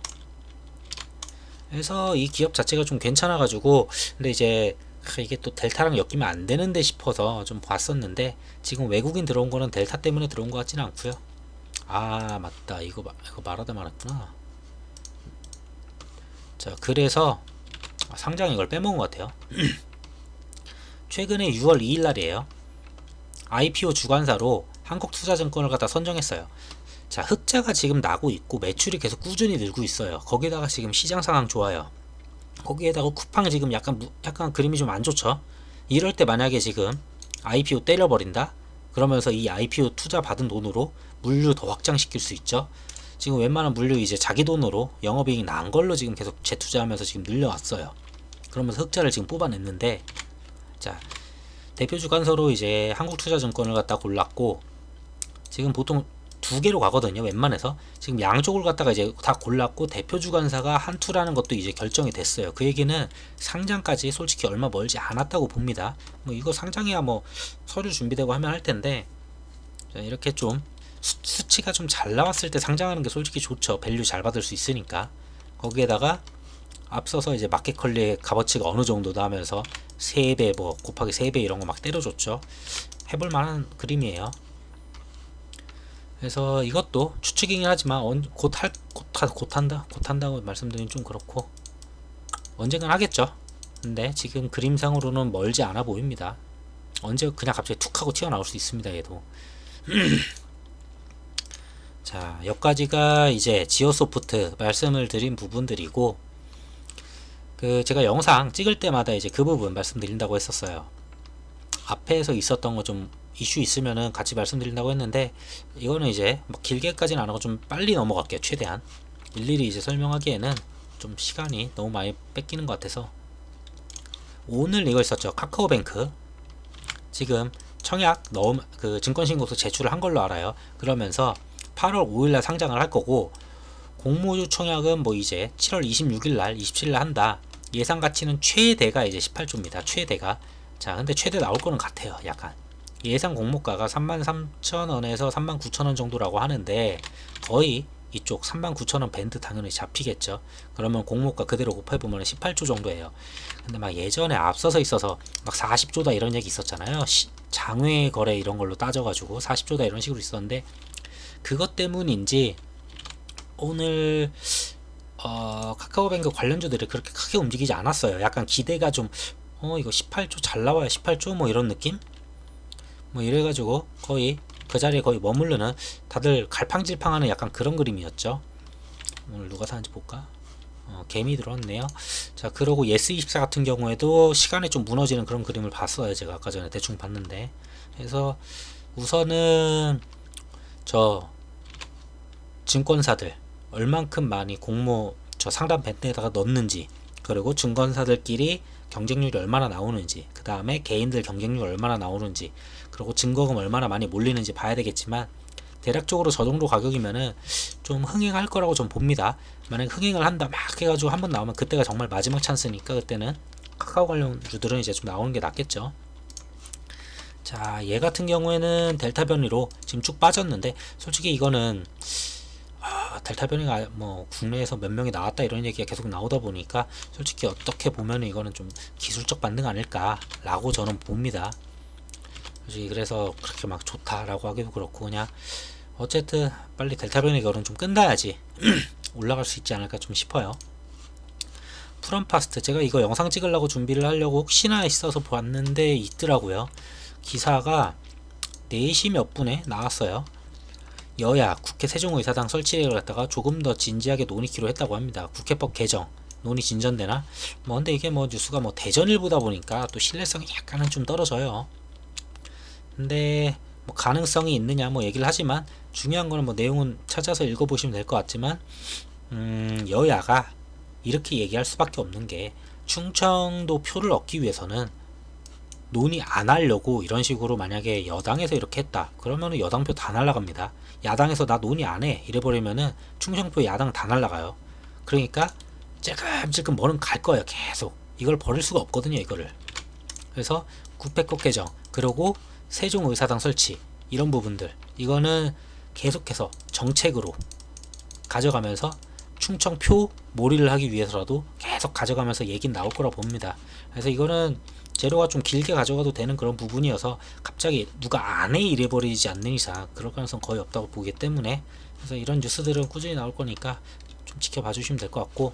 그래서 이 기업 자체가 좀 괜찮아가지고, 근데 이제 이게 또 델타랑 엮이면 안 되는데 싶어서 좀 봤었는데, 지금 외국인 들어온 거는 델타 때문에 들어온 것 같지는 않고요. 아 맞다, 이거 말하다 말았구나. 자, 그래서 상장 이걸 빼먹은 것 같아요. 최근에 6월 2일 날이에요. IPO 주관사로 한국투자증권을 갖다 선정했어요. 자, 흑자가 지금 나고 있고 매출이 계속 꾸준히 늘고 있어요. 거기다가 지금 시장 상황 좋아요. 거기에다가 쿠팡 지금 약간 그림이 좀 안 좋죠. 이럴 때 만약에 지금 IPO 때려버린다? 그러면서 이 IPO 투자 받은 돈으로 물류 더 확장시킬 수 있죠. 지금 웬만한 물류 이제 자기 돈으로 영업이익 난 걸로 지금 계속 재투자하면서 지금 늘려왔어요. 그러면서 흑자를 지금 뽑아냈는데, 자, 대표 주관서로 이제 한국투자증권을 갖다 골랐고, 지금 보통 두 개로 가거든요. 웬만해서 지금 양쪽을 갖다가 이제 다 골랐고, 대표 주관사가 한 투라는 것도 이제 결정이 됐어요. 그 얘기는 상장까지 솔직히 얼마 멀지 않았다고 봅니다. 뭐 이거 상장이야 뭐 서류 준비되고 하면 할 텐데, 자, 이렇게 좀 수치가 좀 잘 나왔을 때 상장하는 게 솔직히 좋죠. 밸류 잘 받을 수 있으니까. 거기에다가 앞서서 이제 마켓컬리의 값어치가 어느 정도다 하면서 3배 뭐 곱하기 3배 이런 거 막 때려줬죠. 해볼 만한 그림이에요. 그래서 이것도 추측이긴 하지만 곧 한다고 말씀드리긴 좀 그렇고, 언젠간 하겠죠. 근데 지금 그림상으로는 멀지 않아 보입니다. 언제 그냥 갑자기 툭 하고 튀어나올 수 있습니다. 얘도. 자, 여기까지가 이제 지오소프트 말씀을 드린 부분들이고, 제가 영상 찍을 때마다 이제 그 부분 말씀드린다고 했었어요. 앞에서 있었던 거 좀 이슈 있으면은 같이 말씀드린다고 했는데, 이거는 이제 뭐 길게까지는 안 하고 좀 빨리 넘어갈게요. 최대한 일일이 이제 설명하기에는 좀 시간이 너무 많이 뺏기는 것 같아서. 오늘 이거 있었죠. 카카오뱅크 지금 청약 증권신고서 제출을 한 걸로 알아요. 그러면서 8월 5일날 상장을 할 거고, 공모주 청약은 뭐 이제 7월 26일날 27일날 한다. 예상 가치는 최대가 이제 18조입니다. 최대가. 자, 근데 최대 나올 거는 같아요. 약간 예상 공모가가 33,000원에서 39,000원 정도라고 하는데, 거의 이쪽 39,000원 밴드 당연히 잡히겠죠. 그러면 공모가 그대로 곱해보면 18조 정도예요. 근데 막 예전에 앞서서 있어서 막 40조다 이런 얘기 있었잖아요. 장외 거래 이런 걸로 따져가지고 40조다 이런 식으로 있었는데, 그것 때문인지 오늘 카카오뱅크 관련주들이 그렇게 크게 움직이지 않았어요. 약간 기대가 좀 이거 18조 잘 나와요. 18조 뭐 이런 느낌? 뭐 이래가지고 거의 그 자리에 거의 머무르는, 다들 갈팡질팡하는 약간 그런 그림이었죠. 오늘 누가 사는지 볼까? 개미 들어왔네요. 자, 그러고 예스24 같은 경우에도 시간에 좀 무너지는 그런 그림을 봤어요. 제가 아까 전에 대충 봤는데. 그래서 우선은 저 증권사들 얼만큼 많이 공모 상단 밴드에다가 넣는지, 그리고 증권사들끼리 경쟁률이 얼마나 나오는지, 그 다음에 개인들 경쟁률 얼마나 나오는지, 그리고 증거금 얼마나 많이 몰리는지 봐야 되겠지만, 대략적으로 저 정도 가격이면은 좀 흥행할 거라고 좀 봅니다. 만약 흥행을 한다 막 해가지고 한번 나오면 그때가 정말 마지막 찬스니까, 그때는 카카오 관련주들은 이제 좀 나오는 게 낫겠죠. 자, 얘 같은 경우에는 델타 변이로 지금 쭉 빠졌는데, 솔직히 이거는 델타 변이가 뭐 국내에서 몇 명이 나왔다 이런 얘기가 계속 나오다 보니까, 솔직히 어떻게 보면 이거는 좀 기술적 반등 아닐까 라고 저는 봅니다. 솔직히 그래서 그렇게 막 좋다라고 하기도 그렇고, 그냥 어쨌든 빨리 델타 변이 결은 좀 끝나야지 올라갈 수 있지 않을까 좀 싶어요. 프롬파스트, 제가 이거 영상 찍으려고 준비를 하려고 혹시나 있어서 봤는데 있더라고요. 기사가 4시 몇 분에 나왔어요. 여야 국회 세종의사당 설치를 갖다가 조금 더 진지하게 논의키로 했다고 합니다. 국회법 개정 논의 진전되나? 뭐 근데 이게 뭐 뉴스가 뭐 대전일보다 보니까 또 신뢰성이 약간은 좀 떨어져요. 근데 뭐 가능성이 있느냐 뭐 얘기를 하지만, 중요한 거는 뭐 내용은 찾아서 읽어보시면 될 것 같지만, 여야가 이렇게 얘기할 수밖에 없는 게, 충청도 표를 얻기 위해서는 논의 안 하려고 이런 식으로 만약에 여당에서 이렇게 했다 그러면은 여당표 다 날라갑니다. 야당에서 나 논의 안 해 이래버리면은 충청표 야당 다 날라가요. 그러니까 찔끔찔끔 뭐는 갈 거예요. 계속 이걸 버릴 수가 없거든요, 이거를. 그래서 국회법 개정, 그리고 세종의사당 설치, 이런 부분들, 이거는 계속해서 정책으로 가져가면서 충청표 몰이를 하기 위해서라도 계속 가져가면서 얘기는 나올 거라 봅니다. 그래서 이거는 재료가 좀 길게 가져가도 되는 그런 부분이어서, 갑자기 누가 안 해 이래버리지 않는 이상 그럴 가능성 거의 없다고 보기 때문에, 그래서 이런 뉴스들은 꾸준히 나올 거니까 좀 지켜봐 주시면 될 것 같고,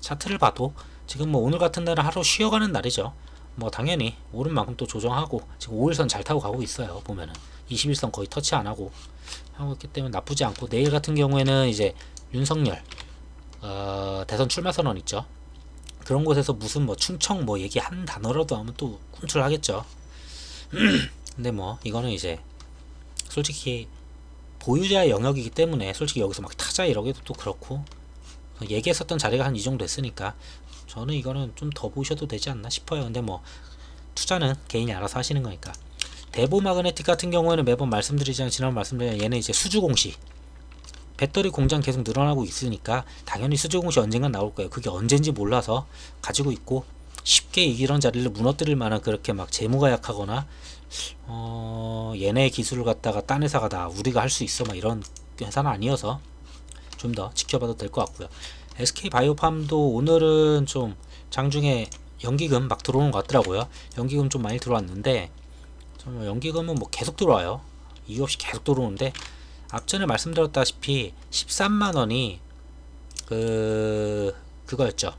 차트를 봐도 지금 뭐 오늘 같은 날은 하루 쉬어가는 날이죠. 뭐 당연히 오른 만큼 또 조정하고, 지금 5일선 잘 타고 가고 있어요. 보면은 21선 거의 터치 안 하고 있기 때문에 나쁘지 않고, 내일 같은 경우에는 이제 윤석열 대선 출마 선언 있죠. 그런 곳에서 무슨 뭐 충청 뭐 얘기 한 단어라도 하면 또 꿈틀하겠죠. 근데 뭐 이거는 이제 솔직히 보유자의 영역이기 때문에, 솔직히 여기서 막 타자 이러기도 또 그렇고, 얘기했었던 자리가 한 이 정도 됐으니까 저는 이거는 좀 더 보셔도 되지 않나 싶어요. 근데 뭐 투자는 개인이 알아서 하시는 거니까. 대보 마그네틱 같은 경우에는 매번 말씀드리지만, 지난번 말씀드린 얘는 이제 수주 공시, 배터리 공장 계속 늘어나고 있으니까 당연히 수주 공시 언젠간 나올 거예요. 그게 언젠지 몰라서 가지고 있고, 쉽게 이런 자리를 무너뜨릴 만한 그렇게 막 재무가 약하거나 얘네 기술을 갖다가 딴 회사가 다 우리가 할 수 있어 막 이런 회사는 아니어서 좀 더 지켜봐도 될 것 같고요. SK바이오팜도 오늘은 좀 장중에 연기금 막 들어오는 것 같더라고요. 연기금 좀 많이 들어왔는데, 연기금은 뭐 계속 들어와요. 이유 없이 계속 들어오는데, 앞전에 말씀드렸다시피 13만원이 그거였죠.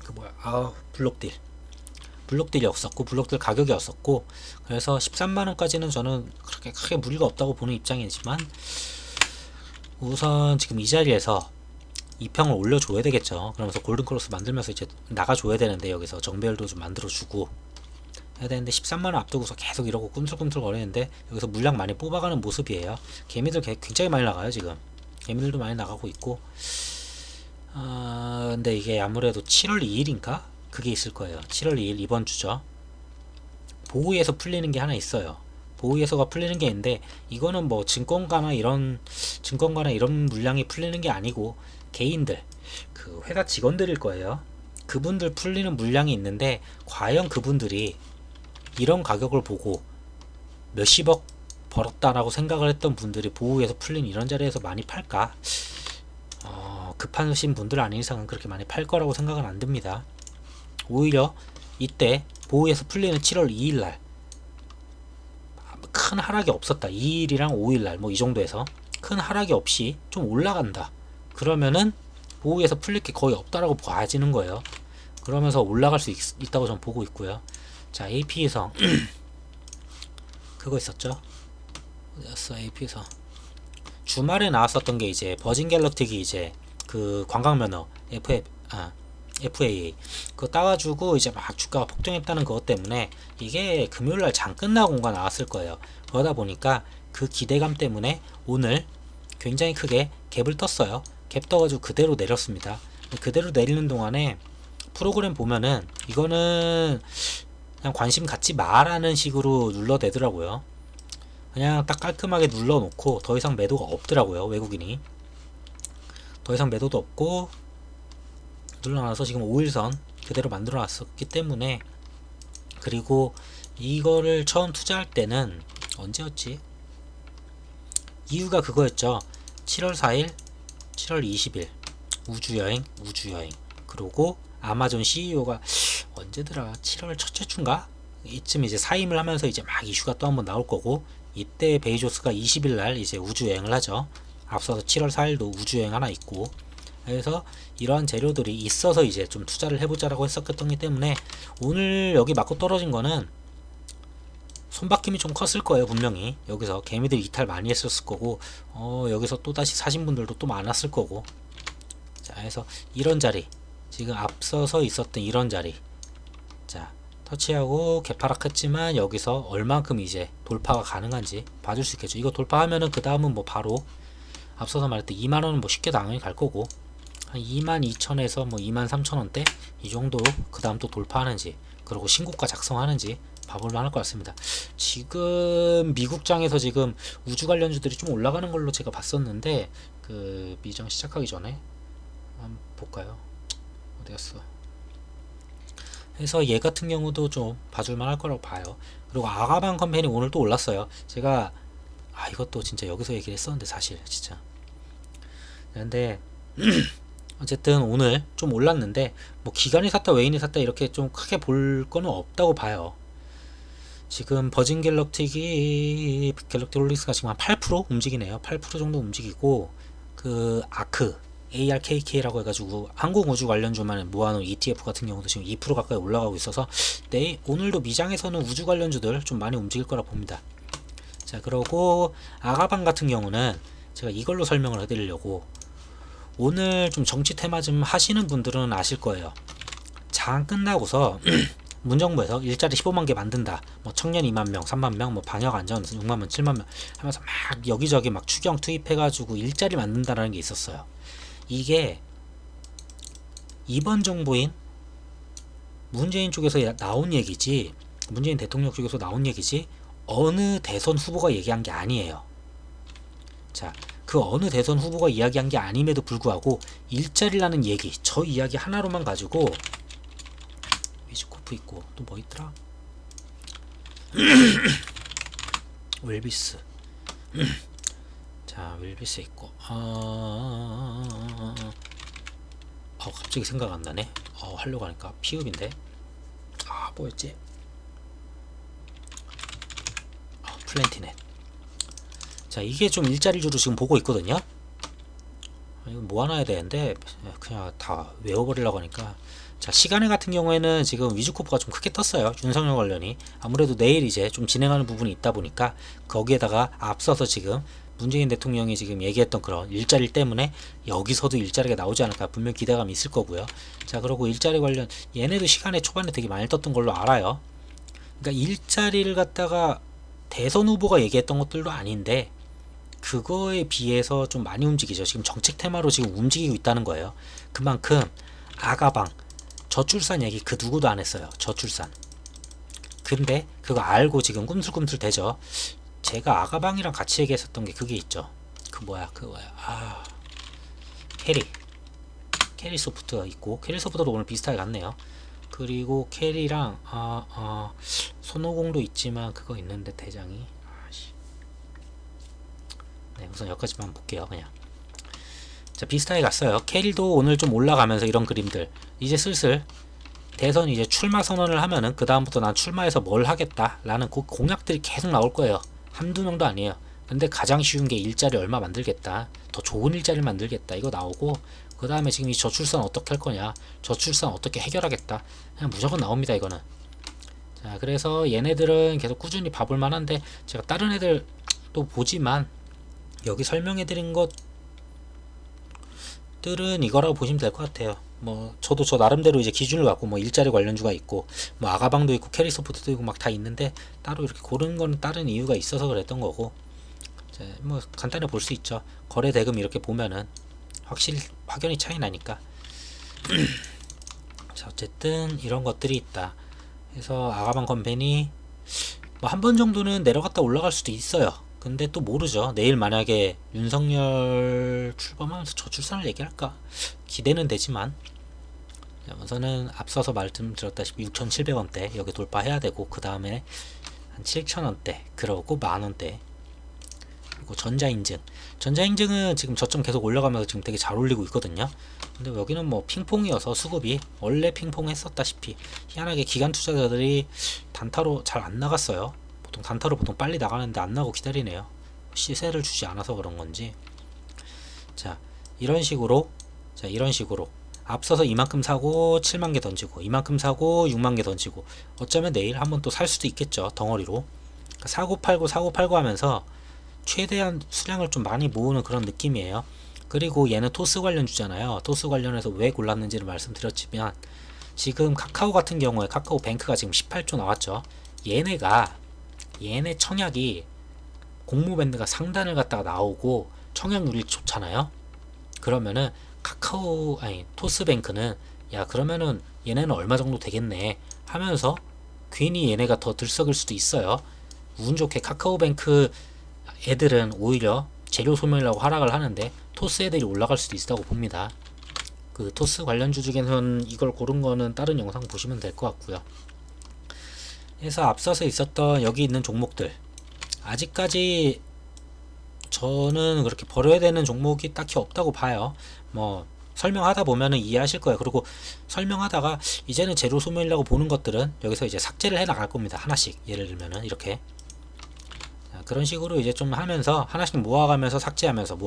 그 뭐야, 블록딜이 없었고 블록딜 가격이 없었고, 그래서 13만원까지는 저는 그렇게 크게 무리가 없다고 보는 입장이지만, 우선 지금 이 자리에서 2평을 올려줘야 되겠죠. 그러면서 골든크로스 만들면서 이제 나가줘야 되는데, 여기서 정배열도 좀 만들어주고 해야 되는데, 13만원 앞두고서 계속 이러고 꿈틀꿈틀 거리는데, 여기서 물량 많이 뽑아가는 모습이에요. 개미들 굉장히 많이 나가요. 지금 개미들도 많이 나가고 있고. 근데 이게 아무래도 7월 2일인가? 그게 있을 거예요. 7월 2일 이번 주죠. 보호에서 풀리는 게 하나 있어요. 보호에서가 풀리는 게 있는데, 이거는 뭐 증권가나 이런 물량이 풀리는 게 아니고 개인들, 그 회사 직원들일 거예요. 그분들 풀리는 물량이 있는데, 과연 그분들이 이런 가격을 보고 몇십억 벌었다라고 생각을 했던 분들이 보호에서 풀린 이런 자리에서 많이 팔까? 급하신 분들 아닌 이상은 그렇게 많이 팔 거라고 생각은 안 듭니다. 오히려 이때 보호에서 풀리는 7월 2일날 큰 하락이 없었다, 2일이랑 5일날 뭐 이 정도에서 큰 하락이 없이 좀 올라간다, 그러면은 보호에서 풀릴 게 거의 없다라고 봐지는 거예요. 그러면서 올라갈 수 있다고 저는 보고 있고요. 자, AP에서 그거 있었죠. 어디였어? AP에서 주말에 나왔었던 게 이제 버진 갤럭틱이 이제 그 관광면허 FAA 그거 따가지고 이제 막 주가가 폭등했다는 그것 때문에, 이게 금요일날 장 끝나고가 나왔을 거예요. 그러다 보니까 그 기대감 때문에 오늘 굉장히 크게 갭을 떴어요. 갭 떠가지고 그대로 내렸습니다. 그대로 내리는 동안에 프로그램 보면은 이거는 그냥 관심 갖지 마라는 식으로 눌러대더라고요. 그냥 딱 깔끔하게 눌러놓고 더 이상 매도가 없더라고요. 외국인이 더 이상 매도도 없고 눌러놔서 지금 5일선 그대로 만들어 놨었기 때문에. 그리고 이거를 처음 투자할 때는 언제였지? 이유가 그거였죠. 7월 4일 7월 20일 우주여행. 그리고 아마존 CEO가 언제더라, 7월 첫째 주인가 이쯤 이제 사임을 하면서 이제 막 이슈가 또 한번 나올 거고, 이때 베이조스가 20일날 이제 우주여행을 하죠. 앞서서 7월 4일도 우주여행 하나 있고, 그래서 이러한 재료들이 있어서 이제 좀 투자를 해보자라고 했었기 때문에, 오늘 여기 맞고 떨어진 거는 손바뀜이 좀 컸을 거예요. 분명히 여기서 개미들 이탈 많이 했었을 거고, 여기서 또다시 사신 분들도 또 많았을 거고. 자, 그래서 이런 자리, 지금 앞서서 있었던 이런 자리, 자 터치하고 개파락했지만 여기서 얼만큼 이제 돌파가 가능한지 봐줄 수 있겠죠. 이거 돌파하면은 그 다음은 뭐 바로 앞서서 말했던 2만원은 뭐 쉽게 당연히 갈 거고, 한 22,000에서 뭐 23,000원대 이 정도 그 다음 또 돌파하는지, 그리고 신고가 작성하는지 봐볼 만할 것 같습니다. 지금 미국장에서 지금 우주 관련주들이 좀 올라가는 걸로 제가 봤었는데, 그 미장 시작하기 전에 한번 볼까요? 어디였어? 그래서 얘 같은 경우도 좀 봐줄 만할 거라고 봐요. 그리고 아가방 컴퍼니 오늘 또 올랐어요. 제가 이것도 진짜 여기서 얘기를 했었는데 사실 진짜. 근데 어쨌든 오늘 좀 올랐는데, 뭐 기관이 샀다 외인이 샀다 이렇게 좀 크게 볼 거는 없다고 봐요. 지금 버진 갤럭틱 홀릭스가 지금 한 8% 움직이네요. 8% 정도 움직이고, 그 ARKK라고 해가지고 항공우주 관련주만 모아놓은 ETF 같은 경우도 지금 2% 가까이 올라가고 있어서, 오늘도 미장에서는 우주 관련주들 좀 많이 움직일 거라 봅니다. 자, 그러고 아가방 같은 경우는 제가 이걸로 설명을 해드리려고, 오늘 좀 정치 테마 좀 하시는 분들은 아실 거예요. 장 끝나고서 문정부에서 일자리 15만 개 만든다, 뭐 청년 2만 명, 3만 명, 뭐 방역 안전 6만 명, 7만 명 하면서 막 여기저기 막 추경 투입해가지고 일자리 만든다라는 게 있었어요. 이게 이번 정부인 문재인 쪽에서 나온 얘기지, 문재인 대통령 쪽에서 나온 얘기지, 어느 대선 후보가 얘기한 게 아니에요. 자, 그 어느 대선 후보가 이야기한 게 아님에도 불구하고 일자리라는 얘기, 저 이야기 하나로만 가지고, 위즈코프 있고 또 뭐 있더라? 웰비스. 자, 웰비스 있고, 갑자기 생각 안 나네. 하려고 하니까 피읍인데. 뭐였지? 플랜티넷. 자, 이게 좀 일자리주로 지금 보고 있거든요. 이거 모아놔야 되는데 그냥 다 외워버리려고 하니까. 자, 시간회 같은 경우에는 지금 위즈코프가 좀 크게 떴어요. 윤석열 관련이. 아무래도 내일 이제 좀 진행하는 부분이 있다 보니까 거기에다가 앞서서 지금 문재인 대통령이 지금 얘기했던 그런 일자리 때문에 여기서도 일자리가 나오지 않을까 분명 기대감이 있을 거고요. 자, 그리고 일자리 관련 얘네도 시간에 초반에 되게 많이 떴던 걸로 알아요. 그러니까 일자리를 갖다가 대선 후보가 얘기했던 것들도 아닌데 그거에 비해서 좀 많이 움직이죠. 지금 정책 테마로 지금 움직이고 있다는 거예요. 그만큼 아가방 저출산 얘기 그 누구도 안 했어요. 저출산. 근데 그거 알고 지금 꿈틀꿈틀 대죠. 제가 아가방이랑 같이 얘기했었던 게 그게 있죠. 캐리 소프트가 있고, 캐리 소프트도 오늘 비슷하게 갔네요. 그리고 캐리랑 손오공도 있지만 그거 있는데 대장이 네, 우선 여기까지만 볼게요. 그냥 자, 비슷하게 갔어요. 캐리도 오늘 좀 올라가면서 이런 그림들 이제 슬슬 대선 이제 출마 선언을 하면은 그 다음부터 난 출마해서 뭘 하겠다 라는 그 공약들이 계속 나올 거예요. 한두 명도 아니에요. 근데 가장 쉬운 게 일자리 얼마 만들겠다, 더 좋은 일자리를 만들겠다, 이거 나오고, 그 다음에 지금 이 저출산 어떻게 할 거냐, 저출산 어떻게 해결하겠다, 그냥 무조건 나옵니다 이거는. 자, 그래서 얘네들은 계속 꾸준히 봐볼 만한데, 제가 다른 애들 또 보지만 여기 설명해 드린 것들은 이거라고 보시면 될 것 같아요. 뭐 저도 저 나름대로 이제 기준을 갖고 뭐 일자리 관련주가 있고 뭐 아가방도 있고 캐리소프트도 있고 막 다 있는데, 따로 이렇게 고른 거는 다른 이유가 있어서 그랬던 거고, 뭐 간단히 볼 수 있죠. 거래 대금 이렇게 보면은 확실히 확연히 차이 나니까. 자, 어쨌든 이런 것들이 있다. 그래서 아가방 컴퍼니 뭐 한 번 정도는 내려갔다 올라갈 수도 있어요. 근데 또 모르죠. 내일 만약에 윤석열 출범하면서 저출산을 얘기할까 기대는 되지만, 우선은 앞서서 말씀드렸다시피 6,700원대 여기 돌파해야 되고, 그 다음에 한 7,000원대, 그러고 만원대. 그리고 전자인증은 지금 저점 계속 올라가면서 지금 되게 잘 올리고 있거든요. 근데 여기는 뭐 핑퐁이어서 수급이 원래 핑퐁 했었다시피 희한하게 기관 투자자들이 단타로 잘 안 나갔어요. 보통 단타로 빨리 나가는데 안 나고 기다리네요. 시세를 주지 않아서 그런 건지. 자, 이런 식으로 앞서서 이만큼 사고 7만 개 던지고, 이만큼 사고 6만 개 던지고, 어쩌면 내일 한번 또 살 수도 있겠죠. 덩어리로. 그러니까 사고 팔고 하면서 최대한 수량을 좀 많이 모으는 그런 느낌이에요. 그리고 얘는 토스 관련주잖아요. 토스 관련해서 왜 골랐는지를 말씀드렸지만, 지금 카카오 같은 경우에 카카오 뱅크가 지금 18조 나왔죠. 얘네 청약이 공모밴드가 상단을 갖다가 나오고 청약률이 좋잖아요. 그러면은 토스뱅크는 야, 그러면은 얘네는 얼마 정도 되겠네 하면서 괜히 얘네가 더 들썩일 수도 있어요. 운 좋게 카카오뱅크 애들은 오히려 재료 소멸이라고 하락을 하는데 토스 애들이 올라갈 수도 있다고 봅니다. 그 토스 관련주 중에서는 이걸 고른 거는 다른 영상 보시면 될 것 같고요. 그래서 앞서서 있었던 여기 있는 종목들, 아직까지 저는 그렇게 버려야 되는 종목이 딱히 없다고 봐요. 뭐 설명하다 보면은 이해하실 거예요. 그리고 설명하다가 이제는 재료 소멸이라고 보는 것들은 여기서 이제 삭제를 해 나갈 겁니다. 하나씩. 예를 들면은 이렇게 그런 식으로 이제 좀 하면서 하나씩 모아가면서 삭제하면서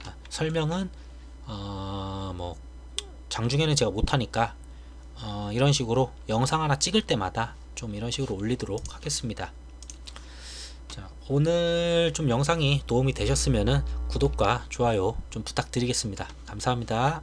자, 설명은 뭐 장중에는 제가 못하니까 이런 식으로 영상 하나 찍을 때마다 좀 이런 식으로 올리도록 하겠습니다. 자, 오늘 좀 영상이 도움이 되셨으면은 구독과 좋아요 좀 부탁드리겠습니다. 감사합니다.